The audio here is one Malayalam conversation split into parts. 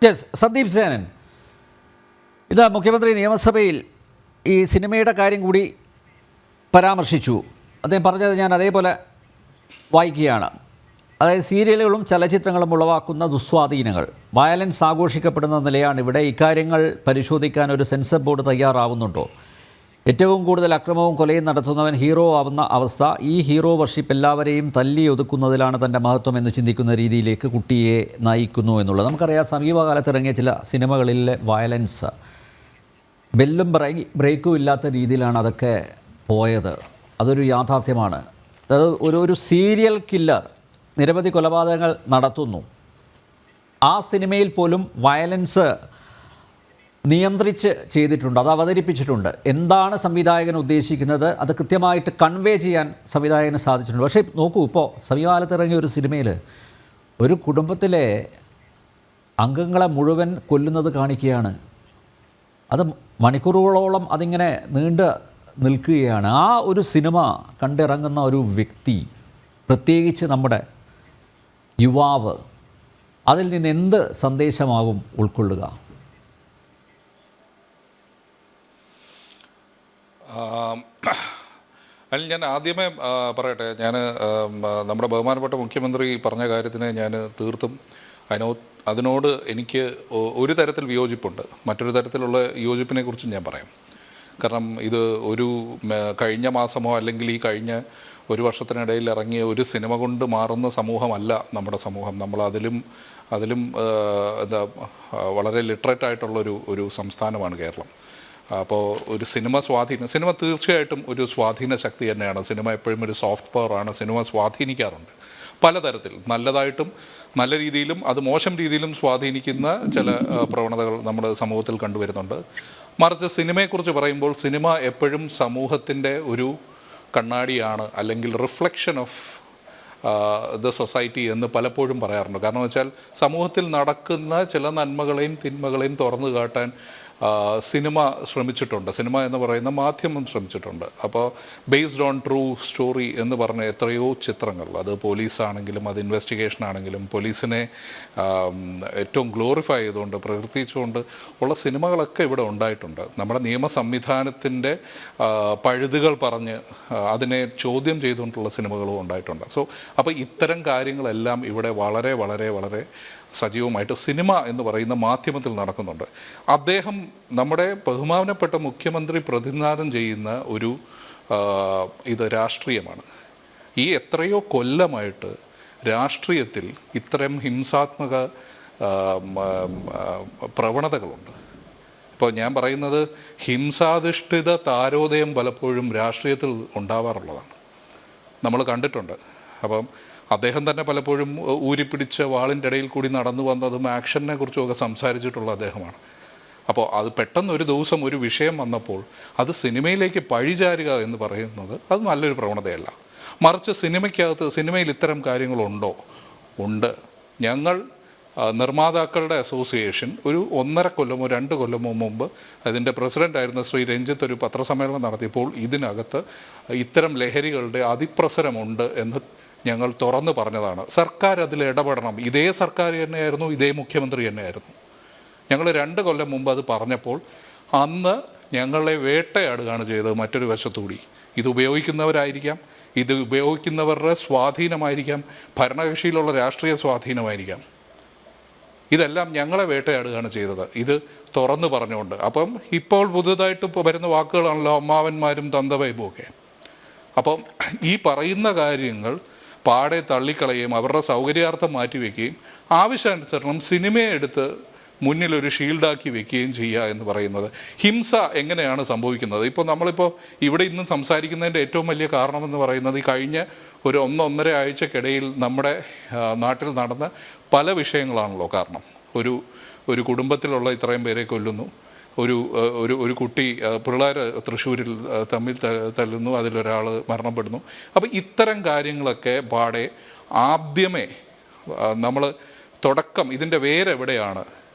യെസ്, സന്ദീപ് സേനൻ. ഇത് മുഖ്യമന്ത്രി നിയമസഭയിൽ ഈ സിനിമയുടെ കാര്യം കൂടി പരാമർശിച്ചു. അദ്ദേഹം പറഞ്ഞത് ഞാൻ അതേപോലെ വായിക്കുകയാണ്. അതായത് സീരിയലുകളും ചലച്ചിത്രങ്ങളും ഉളവാക്കുന്ന ദുസ്വാധീനങ്ങൾ, വയലൻസ് ആഘോഷിക്കപ്പെടുന്ന നിലയാണ് ഇവിടെ. ഇക്കാര്യങ്ങൾ പരിശോധിക്കാൻ ഒരു സെൻസർ ബോർഡ് തയ്യാറാവുന്നുണ്ടോ? ഏറ്റവും കൂടുതൽ അക്രമവും കൊലയും നടത്തുന്നവൻ ഹീറോ ആവുന്ന അവസ്ഥ. ഈ ഹീറോ വർഷിപ്പ് എല്ലാവരെയും തല്ലി ഒതുക്കുന്നതിലാണ് തൻ്റെ മഹത്വം എന്ന് ചിന്തിക്കുന്ന രീതിയിലേക്ക് കുട്ടിയെ നയിക്കുന്നു എന്നുള്ളത് നമുക്കറിയാം. സമീപകാലത്ത് ഇറങ്ങിയ ചില സിനിമകളിലെ വയലൻസ് ബെല്ലും ബ്രേക്കും ഇല്ലാത്ത രീതിയിലാണ് അതൊക്കെ പോയത്. അതൊരു യാഥാർത്ഥ്യമാണ്. അതായത് ഒരു സീരിയൽ കില്ലർ നിരവധി കൊലപാതകങ്ങൾ നടത്തുന്നു. ആ സിനിമയിൽ പോലും വയലൻസ് നിയന്ത്രിച്ച് ചെയ്തിട്ടുണ്ട്, അത് അവതരിപ്പിച്ചിട്ടുണ്ട്. എന്താണ് സംവിധായകൻ ഉദ്ദേശിക്കുന്നത് അത് കൃത്യമായിട്ട് കൺവേ ചെയ്യാൻ സംവിധായകന് സാധിച്ചിട്ടുണ്ട്. പക്ഷേ നോക്കൂ, ഇപ്പോൾ സമീപകാലത്ത് ഇറങ്ങിയ ഒരു സിനിമയിൽ ഒരു കുടുംബത്തിലെ അംഗങ്ങളെ മുഴുവൻ കൊല്ലുന്നത് കാണിക്കുകയാണ്. അത് മണിക്കൂറുകളോളം അതിങ്ങനെ നീണ്ട് നിൽക്കുകയാണ്. ആ ഒരു സിനിമ കണ്ടിറങ്ങുന്ന ഒരു വ്യക്തി, പ്രത്യേകിച്ച് നമ്മുടെ യുവാവ്, അതിൽ നിന്ന് എന്ത് സന്ദേശമാകും ഉൾക്കൊള്ളുക? അതിൽ ഞാൻ ആദ്യമേ പറയട്ടെ, ഞാൻ നമ്മുടെ ബഹുമാനപ്പെട്ട മുഖ്യമന്ത്രി പറഞ്ഞ കാര്യത്തിന് ഞാൻ തീർത്തും അതിനോട് എനിക്ക് ഒരു തരത്തിൽ വിയോജിപ്പുണ്ട്. മറ്റൊരു തരത്തിലുള്ള യോജിപ്പിനെ കുറിച്ചും ഞാൻ പറയാം. കാരണം ഇത് ഒരു കഴിഞ്ഞ മാസമോ അല്ലെങ്കിൽ ഈ കഴിഞ്ഞ ഒരു വർഷത്തിനിടയിൽ ഇറങ്ങിയ ഒരു സിനിമ കൊണ്ട് മാറുന്ന സമൂഹമല്ല നമ്മുടെ സമൂഹം. നമ്മൾ അതിലും എന്താ വളരെ ലിറ്ററേറ്റ് ആയിട്ടുള്ളൊരു സംസ്ഥാനമാണ് കേരളം. അപ്പോൾ ഒരു സിനിമ തീർച്ചയായിട്ടും ഒരു സ്വാധീന ശക്തി തന്നെയാണ്. സിനിമ എപ്പോഴും ഒരു സോഫ്റ്റ് പവറാണ്. സിനിമ സ്വാധീനിക്കാറുണ്ട് പലതരത്തിൽ, നല്ലതായിട്ടും നല്ല രീതിയിലും അത് മോശം രീതിയിലും സ്വാധീനിക്കുന്ന ചില പ്രവണതകൾ നമ്മുടെ സമൂഹത്തിൽ കണ്ടുവരുന്നുണ്ട്. മറിച്ച് സിനിമയെക്കുറിച്ച് പറയുമ്പോൾ സിനിമ എപ്പോഴും സമൂഹത്തിൻ്റെ ഒരു കണ്ണാടിയാണ്, അല്ലെങ്കിൽ റിഫ്ലക്ഷൻ ഓഫ് ദ സൊസൈറ്റി എന്ന് പലപ്പോഴും പറയാറുണ്ട്. കാരണം വെച്ചാൽ സമൂഹത്തിൽ നടക്കുന്ന ചില നന്മകളെയും തിന്മകളെയും തുറന്നു കാട്ടാൻ സിനിമ ശ്രമിച്ചിട്ടുണ്ട്. സിനിമ എന്ന് പറയുന്ന മാധ്യമം ശ്രമിച്ചിട്ടുണ്ട്. അപ്പോൾ ബേസ്ഡ് ഓൺ ട്രൂ സ്റ്റോറി എന്ന് പറഞ്ഞ എത്രയോ ചിത്രങ്ങൾ, അത് പോലീസാണെങ്കിലും അത് ഇൻവെസ്റ്റിഗേഷൻ ആണെങ്കിലും പോലീസിനെ ഏറ്റവും ഗ്ലോറിഫൈ ചെയ്തുകൊണ്ട് പ്രകീർത്തിച്ചുകൊണ്ട് ഉള്ള സിനിമകളൊക്കെ ഇവിടെ ഉണ്ടായിട്ടുണ്ട്. നമ്മുടെ നിയമ സംവിധാനത്തിൻ്റെ പഴുതുകൾ പറഞ്ഞ് അതിനെ ചോദ്യം ചെയ്തുകൊണ്ടുള്ള സിനിമകളും ഉണ്ടായിട്ടുണ്ട്. അപ്പോൾ ഇത്തരം കാര്യങ്ങളെല്ലാം ഇവിടെ വളരെ വളരെ വളരെ സജീവമായിട്ട് സിനിമ എന്ന് പറയുന്ന മാധ്യമത്തിൽ നടക്കുന്നുണ്ട്. അദ്ദേഹം, നമ്മുടെ ബഹുമാനപ്പെട്ട മുഖ്യമന്ത്രി പ്രതിനിധാനം ചെയ്യുന്ന ഇത് രാഷ്ട്രീയമാണ്. ഈ എത്രയോ കൊല്ലമായിട്ട് രാഷ്ട്രീയത്തിൽ ഇത്തരം ഹിംസാത്മക പ്രവണതകളുണ്ട്. ഇപ്പോൾ ഞാൻ പറയുന്നത് ഹിംസാധിഷ്ഠിത താരോദയം പലപ്പോഴും രാഷ്ട്രീയത്തിൽ ഉണ്ടാവാറുള്ളതാണ്, നമ്മൾ കണ്ടിട്ടുണ്ട്. അപ്പം അദ്ദേഹം തന്നെ പലപ്പോഴും ഊരിപ്പിടിച്ച വാളിൻ്റെ ഇടയിൽ കൂടി നടന്നു വന്നതും ആക്ഷനെ കുറിച്ചുമൊക്കെ സംസാരിച്ചിട്ടുള്ള അദ്ദേഹമാണ്. അപ്പോൾ അത് പെട്ടെന്ന് ഒരു ദിവസം ഒരു വിഷയം വന്നപ്പോൾ അത് സിനിമയിലേക്ക് പഴിചാരുക എന്ന് പറയുന്നത് അത് നല്ലൊരു പ്രവണതയല്ല. മറിച്ച് സിനിമയിൽ ഇത്തരം കാര്യങ്ങളുണ്ടോ? ഉണ്ട്. ഞങ്ങൾ നിർമ്മാതാക്കളുടെ അസോസിയേഷൻ ഒരു 1.5 കൊല്ലമോ 2 കൊല്ലമോ മുമ്പ് അതിൻ്റെ പ്രസിഡൻ്റായിരുന്ന ശ്രീ രഞ്ജിത്ത് ഒരു പത്രസമ്മേളനം നടത്തിയപ്പോൾ ഇതിനകത്ത് ഇത്തരം ലഹരികളുടെ അതിപ്രസരമുണ്ട് എന്ന് ഞങ്ങൾ തുറന്നു പറഞ്ഞതാണ്. സർക്കാർ അതിൽ ഇടപെടണം. ഇതേ സർക്കാർ തന്നെയായിരുന്നു, ഇതേ മുഖ്യമന്ത്രി തന്നെയായിരുന്നു. ഞങ്ങൾ 2 കൊല്ലം മുമ്പ് അത് പറഞ്ഞപ്പോൾ അന്ന് ഞങ്ങളെ വേട്ടയാടുകയാണ് ചെയ്തത്. മറ്റൊരു വശത്തുകൂടി ഇത് ഉപയോഗിക്കുന്നവരുടെ സ്വാധീനമായിരിക്കാം, ഭരണകക്ഷിയിലുള്ള രാഷ്ട്രീയ സ്വാധീനമായിരിക്കാം. ഇതെല്ലാം ഞങ്ങളെ വേട്ടയാടുകയാണ് ചെയ്തത്, ഇത് തുറന്നു പറഞ്ഞുകൊണ്ട്. അപ്പം ഇപ്പോൾ പുതുതായിട്ട് വരുന്ന വാക്കുകളാണല്ലോ അമ്മാവന്മാരും തന്തവൈബും ഒക്കെ. അപ്പം ഈ പറയുന്ന കാര്യങ്ങൾ പാടെ തള്ളിക്കളയുകയും അവരുടെ സൗകര്യാർത്ഥം മാറ്റിവെക്കുകയും ആവശ്യാനുസരണം സിനിമയെ എടുത്ത് മുന്നിലൊരു ഷീൽഡാക്കി വെക്കുകയും ചെയ്യുക എന്ന് പറയുന്നത്, ഹിംസ എങ്ങനെയാണ് സംഭവിക്കുന്നത്? നമ്മളിപ്പോൾ ഇവിടെ ഇന്നും സംസാരിക്കുന്നതിൻ്റെ ഏറ്റവും വലിയ കാരണമെന്ന് പറയുന്നത് ഈ കഴിഞ്ഞ ഒരു 1-1.5 ആഴ്ചക്കിടയിൽ നമ്മുടെ നാട്ടിൽ നടന്ന പല വിഷയങ്ങളാണല്ലോ കാരണം. ഒരു കുടുംബത്തിലുള്ള ഇത്രയും പേരെ കൊല്ലുന്നു, ഒരു കുട്ടി, പിള്ളേർ തൃശ്ശൂരിൽ തമ്മിൽ തല്ലുന്നു, അതിലൊരാൾ മരണപ്പെടുന്നു. അപ്പോൾ ഇത്തരം കാര്യങ്ങളൊക്കെ പാടെ ആദ്യമേ നമ്മൾ തുടക്കം, ഇതിൻ്റെ വേരെവിടെയാണ്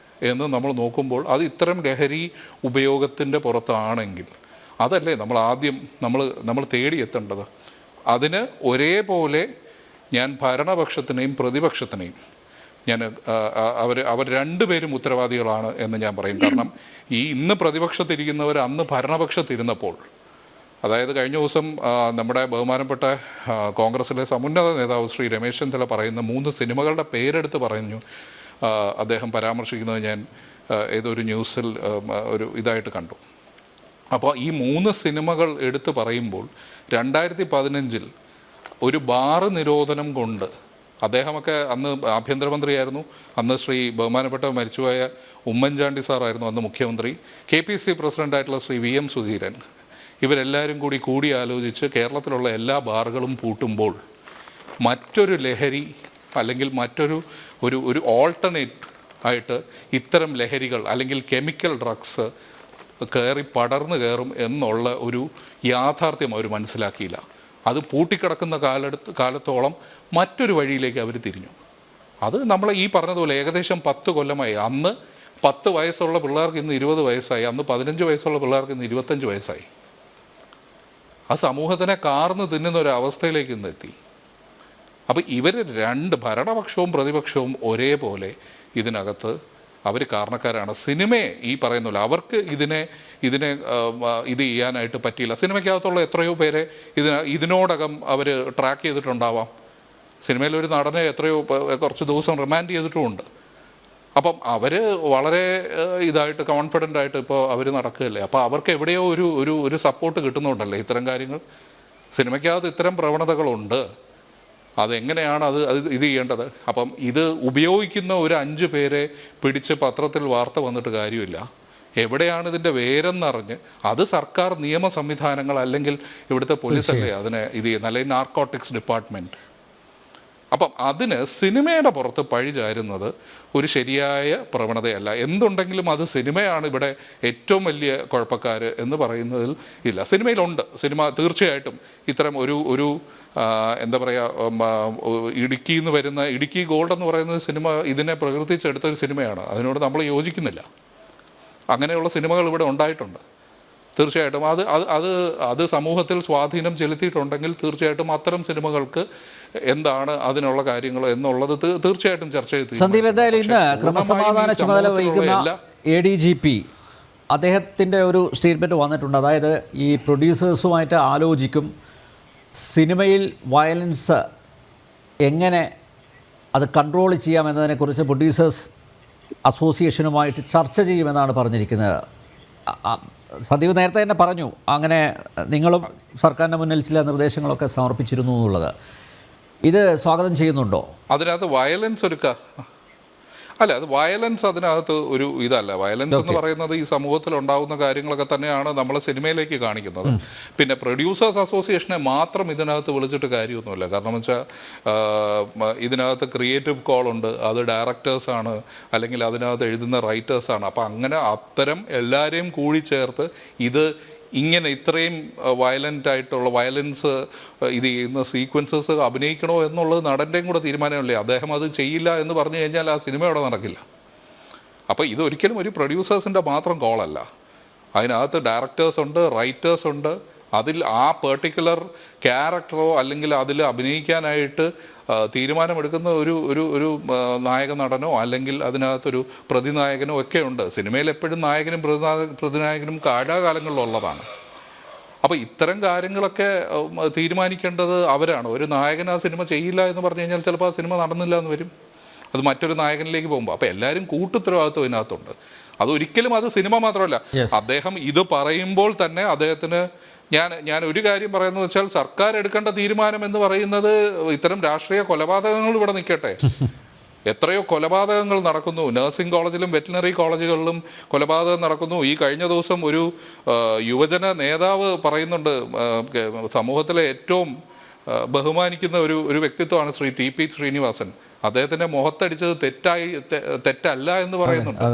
എന്ന് നമ്മൾ നോക്കുമ്പോൾ അത് ഇത്തരം ലഹരി ഉപയോഗത്തിൻ്റെ പുറത്താണെങ്കിൽ അതല്ലേ നമ്മൾ തേടിയെത്തേണ്ടത്. അതിന് ഒരേപോലെ ഞാൻ ഭരണപക്ഷത്തിനെയും പ്രതിപക്ഷത്തിനെയും ഞാൻ അവർ രണ്ടുപേരും ഉത്തരവാദികളാണ് എന്ന് ഞാൻ പറയും. കാരണം ഈ ഇന്ന് പ്രതിപക്ഷത്തിരിക്കുന്നവർ അന്ന് ഭരണപക്ഷത്തിരുന്നപ്പോൾ, അതായത് കഴിഞ്ഞ ദിവസം നമ്മുടെ ബഹുമാനപ്പെട്ട കോൺഗ്രസിലെ സമുന്നത നേതാവ് ശ്രീ രമേശ് ചെന്നിത്തല പറയുന്ന 3 സിനിമകളുടെ പേരെടുത്ത് പറഞ്ഞു അദ്ദേഹം പരാമർശിക്കുന്നത് ഞാൻ ഏതൊരു ന്യൂസിൽ ഒരു ഇതായിട്ട് കണ്ടു. അപ്പോൾ ഈ 3 സിനിമകൾ എടുത്ത് പറയുമ്പോൾ 2015 ഒരു ബാറ് നിരോധനം കൊണ്ട്, അദ്ദേഹമൊക്കെ അന്ന് ആഭ്യന്തരമന്ത്രിയായിരുന്നു, അന്ന് ശ്രീ ബഹുമാനപ്പെട്ട മരിച്ചുപോയ ഉമ്മൻചാണ്ടി സാറായിരുന്നു അന്ന് മുഖ്യമന്ത്രി, KPC പ്രസിഡൻ്റായിട്ടുള്ള ശ്രീ VM സുധീരൻ, ഇവരെല്ലാവരും കൂടി ആലോചിച്ച് കേരളത്തിലുള്ള എല്ലാ ബാറുകളും പൂട്ടുമ്പോൾ മറ്റൊരു ലഹരി അല്ലെങ്കിൽ മറ്റൊരു ഒരു ഓൾട്ടർനേറ്റ് ആയിട്ട് ഇത്തരം ലഹരികൾ അല്ലെങ്കിൽ കെമിക്കൽ ഡ്രഗ്സ് പടർന്നു കയറും എന്നുള്ള ഒരു യാഥാർത്ഥ്യം അവർ മനസ്സിലാക്കിയില്ല. അത് പൂട്ടിക്കിടക്കുന്ന കാലത്തോളം മറ്റൊരു വഴിയിലേക്ക് അവർ തിരിഞ്ഞു. അത് നമ്മൾ ഈ പറഞ്ഞതുപോലെ ഏകദേശം 10 കൊല്ലമായി. അന്ന് 10 വയസ്സുള്ള പിള്ളേർക്ക് ഇന്ന് 20 വയസ്സായി, അന്ന് 15 വയസ്സുള്ള പിള്ളേർക്ക് ഇന്ന് 25 വയസ്സായി. ആ സമൂഹത്തിനെ കാർന്ന് തിന്നുന്ന ഒരു അവസ്ഥയിലേക്ക് ഇന്ന് എത്തി. അപ്പോൾ ഇവർ ഭരണപക്ഷവും പ്രതിപക്ഷവും ഒരേപോലെ ഇതിനകത്ത് അവർ കാരണക്കാരാണ്. സിനിമയെ ഈ പറയുന്നില്ല, അവർക്ക് ഇതിനെ ഇത് ചെയ്യാനായിട്ട് പറ്റിയില്ല. സിനിമയ്ക്കകത്തുള്ള എത്രയോ പേരെ ഇതിനോടകം അവർ ട്രാക്ക് ചെയ്തിട്ടുണ്ടാവാം. സിനിമയിലൊരു നടനെ കുറച്ച് ദിവസം റിമാൻഡ് ചെയ്തിട്ടുമുണ്ട്. അപ്പം അവർ വളരെ ഇതായിട്ട് കോൺഫിഡൻ്റ് ആയിട്ട് ഇപ്പോൾ അവർ നടക്കുകയല്ലേ. അപ്പോൾ അവർക്ക് എവിടെയോ ഒരു സപ്പോർട്ട് കിട്ടുന്നുണ്ടല്ലേ ഇത്തരം കാര്യങ്ങൾ. സിനിമയ്ക്കകത്ത് ഇത്തരം പ്രവണതകളുണ്ട്. അതെങ്ങനെയാണ് അത് ഇത് ചെയ്യേണ്ടത്? അപ്പം ഇത് ഉപയോഗിക്കുന്ന ഒരു 5 പേരെ പിടിച്ച് പത്രത്തിൽ വാർത്ത വന്നിട്ട് കാര്യമില്ല. എവിടെയാണ് ഇതിൻ്റെ വേരെന്നറിഞ്ഞ് അത് സർക്കാർ നിയമ സംവിധാനങ്ങൾ അല്ലെങ്കിൽ ഇവിടുത്തെ പോലീസല്ലേ അതിനെ ഇത് ചെയ്യുന്നത്, അല്ലെങ്കിൽ നാർക്കോട്ടിക്സ് ഡിപ്പാർട്ട്മെൻറ്റ്. അപ്പം അതിന് സിനിമയുടെ പുറത്ത് പഴിചാരുന്നത് ഒരു ശരിയായ പ്രവണതയല്ല. എന്തുണ്ടെങ്കിലും അത് സിനിമയാണ് ഇവിടെ ഏറ്റവും വലിയ കുഴപ്പക്കാർ എന്ന് പറയുന്നതിൽ ഇല്ല. സിനിമയിലുണ്ട്. സിനിമ തീർച്ചയായിട്ടും ഇത്തരം ഒരു എന്താ പറയുക, ഇടുക്കിയിൽ നിന്ന് വരുന്ന ഇടുക്കി ഗോൾഡ് എന്ന് പറയുന്ന സിനിമ ഇതിനെ പ്രകൃതിച്ചെടുത്തൊരു സിനിമയാണ്. അതിനോട് നമ്മൾ യോജിക്കുന്നില്ല. അങ്ങനെയുള്ള സിനിമകൾ ഇവിടെ ഉണ്ടായിട്ടുണ്ട്. തീർച്ചയായിട്ടും അത് സമൂഹത്തിൽ സ്വാധീനം ചെലുത്തിയിട്ടുണ്ടെങ്കിൽ തീർച്ചയായിട്ടും അത്തരം സിനിമകൾക്ക് എന്താണ് അതിനുള്ള കാര്യങ്ങൾ എന്നുള്ളത് തീർച്ചയായിട്ടും ചർച്ച ചെയ്ത്. സന്ദീപ്, എന്തായാലും ഇന്ന് ക്രമസമാധാന ചുമതല വഹിക്കുന്ന ADGP അദ്ദേഹത്തിൻ്റെ ഒരു സ്റ്റേറ്റ്മെൻറ്റ് വന്നിട്ടുണ്ട്. അതായത് ഈ പ്രൊഡ്യൂസേഴ്സുമായിട്ട് ആലോചിക്കും, സിനിമയിൽ വയലൻസ് എങ്ങനെ അത് കൺട്രോൾ ചെയ്യാമെന്നതിനെക്കുറിച്ച് പ്രൊഡ്യൂസേഴ്സ് അസോസിയേഷനുമായിട്ട് ചർച്ച ചെയ്യുമെന്നാണ് പറഞ്ഞിരിക്കുന്നത്. സന്ദീപ് നേരത്തെ തന്നെ പറഞ്ഞു, അങ്ങനെ നിങ്ങളും സർക്കാരിൻ്റെ മുന്നിൽ ചില നിർദ്ദേശങ്ങളൊക്കെ സമർപ്പിച്ചിരുന്നു എന്നുള്ളത്. ഇത് സ്വാഗതം ചെയ്യുന്നുണ്ടോ? അതിനകത്ത് വയലൻസ് അത് വയലൻസ് അതിനകത്ത് ഒരു ഇതല്ല. വയലൻസ് എന്ന് പറയുന്നത് ഈ സമൂഹത്തിൽ ഉണ്ടാകുന്ന കാര്യങ്ങളൊക്കെ തന്നെയാണ് നമ്മൾ സിനിമയിലേക്ക് കാണിക്കുന്നത്. പിന്നെ പ്രൊഡ്യൂസേഴ്സ് അസോസിയേഷനെ മാത്രം ഇതിനകത്ത് വിളിച്ചിട്ട് കാര്യമൊന്നുമില്ല. കാരണം വെച്ചാൽ ഇതിനകത്ത് ക്രിയേറ്റീവ് കോളുണ്ട്, അത് ഡയറക്ടേഴ്സാണ്, അല്ലെങ്കിൽ അതിനകത്ത് എഴുതുന്ന റൈറ്റേഴ്സാണ്. അപ്പം അങ്ങനെ അത്തരം എല്ലാവരെയും കൂടി ചേർത്ത് ഇത് ഇങ്ങനെ ഇത്രയും വയലൻസ് ഇത് ചെയ്യുന്ന സീക്വൻസസ് അഭിനയിക്കണോ എന്നുള്ളത് നടൻ്റെയും കൂടെ തീരുമാനമല്ലേ. അദ്ദേഹം അത് ചെയ്യില്ല എന്ന് പറഞ്ഞു കഴിഞ്ഞാൽ ആ സിനിമ അവിടെ നടക്കില്ല. അപ്പോൾ ഇതൊരിക്കലും ഒരു പ്രൊഡ്യൂസേഴ്സിൻ്റെ മാത്രം കോളല്ല. അതിനകത്ത് ഡയറക്ടേഴ്സ് ഉണ്ട്, റൈറ്റേഴ്സ് ഉണ്ട്. അതിൽ ആ പെർട്ടിക്കുലർ ക്യാരക്ടറോ അല്ലെങ്കിൽ അതിൽ അഭിനയിക്കാനായിട്ട് തീരുമാനമെടുക്കുന്ന ഒരു നായക നടനോ അല്ലെങ്കിൽ അതിനകത്തൊരു പ്രതിനായകനോ ഒക്കെ ഉണ്ട്. സിനിമയിൽ എപ്പോഴും നായകനും പ്രതിനായകനും കാലാകാലങ്ങളിലുള്ളതാണ്. അപ്പോൾ ഇത്തരം കാര്യങ്ങളൊക്കെ തീരുമാനിക്കേണ്ടത് അവരാണ്. ഒരു നായകൻ ആ സിനിമ ചെയ്യില്ല എന്ന് പറഞ്ഞു കഴിഞ്ഞാൽ ചിലപ്പോൾ ആ സിനിമ നടന്നില്ല എന്ന് വരും. അത് മറ്റൊരു നായകനിലേക്ക് പോകുമ്പോൾ. അപ്പോൾ എല്ലാവരും കൂട്ടുത്തരവാദിത്വം ഇതിനകത്തുണ്ട്. അതൊരിക്കലും അത് സിനിമ മാത്രമല്ല. അദ്ദേഹം ഇത് പറയുമ്പോൾ തന്നെ അദ്ദേഹത്തിന് ഞാൻ ഒരു കാര്യം പറയുന്നത് വെച്ചാൽ, സർക്കാർ എടുക്കേണ്ട തീരുമാനം എന്ന് പറയുന്നത് ഇത്തരം രാഷ്ട്രീയ കൊലപാതകങ്ങൾ ഇവിടെ നിൽക്കട്ടെ. എത്രയോ കൊലപാതകങ്ങൾ നടക്കുന്നു. നഴ്സിംഗ് കോളേജിലും വെറ്റിനറി കോളേജുകളിലും കൊലപാതകം നടക്കുന്നു. ഈ കഴിഞ്ഞ ദിവസം ഒരു യുവജന നേതാവ് പറയുന്നുണ്ട്, സമൂഹത്തിലെ ഏറ്റവും ബഹുമാനിക്കുന്ന ഒരു വ്യക്തിത്വമാണ് ശ്രീ TP ശ്രീനിവാസൻ. അദ്ദേഹത്തിൻ്റെ മുഖത്തടിച്ചത് തെറ്റല്ല എന്ന് പറയുന്നുണ്ട്.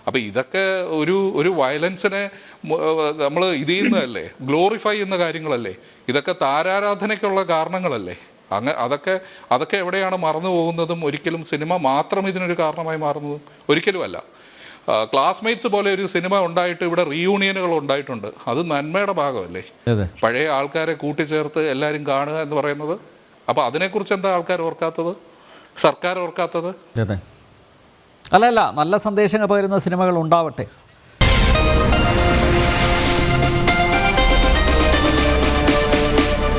അപ്പം ഇതൊക്കെ ഒരു വയലൻസിനെ നമ്മൾ ഇത് ചെയ്യുന്നതല്ലേ, ഗ്ലോറിഫൈ ചെയ്യുന്ന കാര്യങ്ങളല്ലേ. ഇതൊക്കെ താരാരാധനയ്ക്കുള്ള കാരണങ്ങളല്ലേ. അതൊക്കെ എവിടെയാണ് മറന്നു പോകുന്നതും ഒരിക്കലും സിനിമ മാത്രം ഇതിനൊരു കാരണമായി മാറുന്നതും ഒരിക്കലുമല്ല. ക്ലാസ്മേറ്റ്സ് പോലെ ഒരു സിനിമ ഉണ്ടായിട്ട് ഇവിടെ റീയൂണിയനുകൾ ഉണ്ടായിട്ടുണ്ട്. അത് നന്മയുടെ ഭാഗമല്ലേ, പഴയ ആൾക്കാരെ കൂട്ടിച്ചേർത്ത് എല്ലാവരും കാണുക എന്ന് പറയുന്നത്. അപ്പോൾ അതിനെക്കുറിച്ച് എന്താ ആൾക്കാർ ഓർക്കാത്തത്? സർക്കാർ ഓർക്കാത്തത്? അതെ, അല്ല നല്ല സന്ദേശങ്ങൾ പകരുന്ന സിനിമകൾ ഉണ്ടാവട്ടെ.